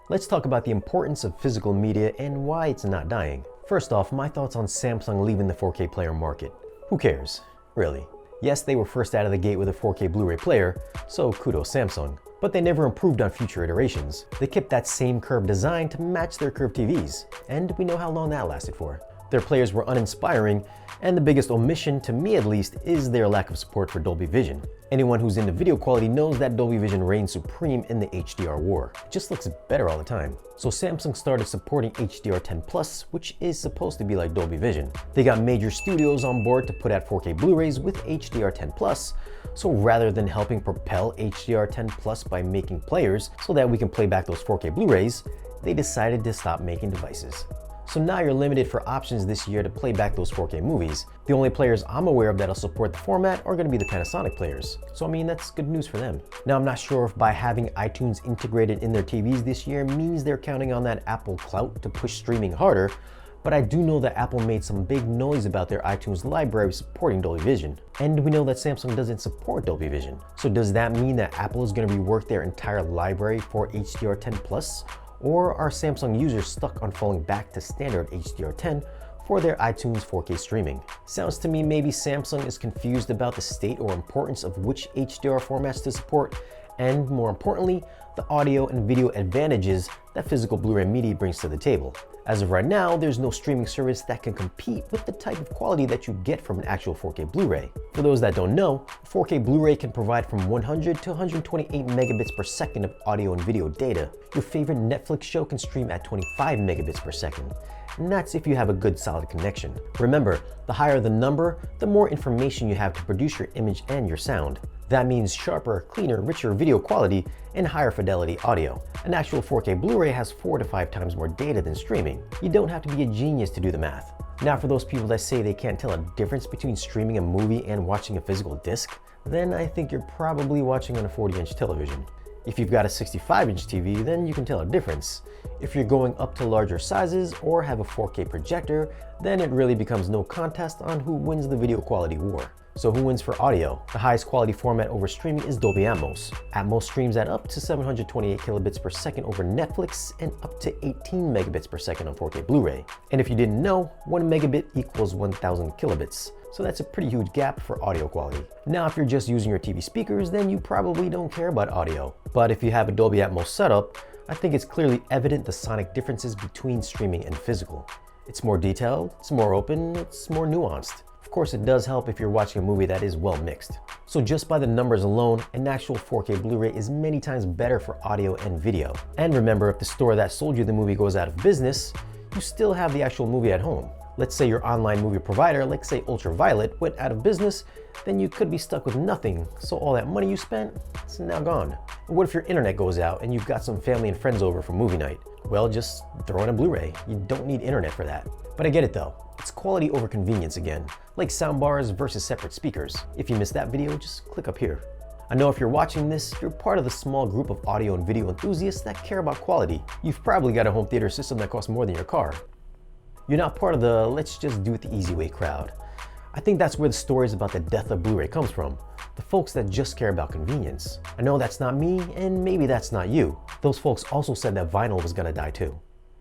Let's talk about the importance of physical media and why it's not dying. First off, my thoughts on Samsung leaving the 4K player market. Who cares? Really. Yes, they were first out of the gate with a 4K Blu-ray player, so kudos Samsung. But they never improved on future iterations. They kept that same curved design to match their curved TVs, and we know how long that lasted for. Their players were uninspiring, and the biggest omission, to me at least, is their lack of support for Dolby Vision. Anyone who's into video quality knows that Dolby Vision reigns supreme in the HDR war. It just looks better all the time. So Samsung started supporting HDR10+, which is supposed to be like Dolby Vision. They got major studios on board to put out 4K Blu-rays with HDR10+, so rather than helping propel HDR10+ by making players so that we can play back those 4K Blu-rays, they decided to stop making devices. So now you're limited for options this year to play back those 4K movies. The only players I'm aware of that'll support the format are going to be the PANASONIC players. So I mean, that's good news for them. Now I'm not sure if by having iTunes integrated in their TVs this year means they're counting on that Apple clout to push streaming harder, but I do know that Apple made some big noise about their iTunes library supporting Dolby Vision. And we know that Samsung doesn't support Dolby Vision. So does that mean that Apple is going to rework their entire library for HDR10+? Or are Samsung users stuck on falling back to standard HDR10 for their iTunes 4K streaming? Sounds to me maybe Samsung is confused about the state or importance of which HDR formats to support, and more importantly, the audio and video advantages that physical Blu-ray media brings to the table. As of right now, there's no streaming service that can compete with the type of quality that you get from an actual 4K Blu-ray. For those that don't know, 4K Blu-ray can provide from 100 to 128 megabits per second of audio and video data. Your favorite Netflix show can stream at 25 megabits per second. And that's if you have a good solid connection. Remember, the higher the number, the more information you have to produce your image and your sound. That means sharper, cleaner, richer video quality and higher fidelity audio. An actual 4K Blu-ray has 4 to 5 times more data than streaming. You don't have to be a genius to do the math. Now for those people that say they can't tell a difference between streaming a movie and watching a physical disc, then I think you're probably watching on a 40-inch television. If you've got a 65-inch TV, then you can tell a difference. If you're going up to larger sizes or have a 4K projector, then it really becomes no contest on who wins the video quality war. So who wins for audio? The highest quality format over streaming is Dolby Atmos. Atmos streams at up to 728 kilobits per second over Netflix and up to 18 megabits per second on 4K Blu-ray. And if you didn't know, 1 megabit equals 1000 kilobits. So that's a pretty huge gap for audio quality. Now, if you're just using your TV speakers, then you probably don't care about audio. But if you have a Dolby Atmos setup, I think it's clearly evident the sonic differences between streaming and physical. It's more detailed, it's more open, it's more nuanced. Of course, it does help if you're watching a movie that is well mixed. So just by the numbers alone, an actual 4K Blu-ray is many times better for audio and video. And remember, if the store that sold you the movie goes out of business, you still have the actual movie at home. Let's say your online movie provider, like say Ultraviolet, went out of business, then you could be stuck with nothing. So all that money you spent, it's now gone. But what if your internet goes out and you've got some family and friends over for movie night? Well, just throw in a Blu-ray. You don't need internet for that. But I get it though. It's quality over convenience again, like soundbars versus separate speakers. If you missed that video, just click up here. I know if you're watching this, you're part of the small group of audio and video enthusiasts that care about quality. You've probably got a home theater system that costs more than your car. You're not part of the let's just do it the easy way crowd. I think that's where the stories about the death of Blu-ray comes from. The folks that just care about convenience. I know that's not me, and maybe that's not you. Those folks also said that vinyl was gonna die too.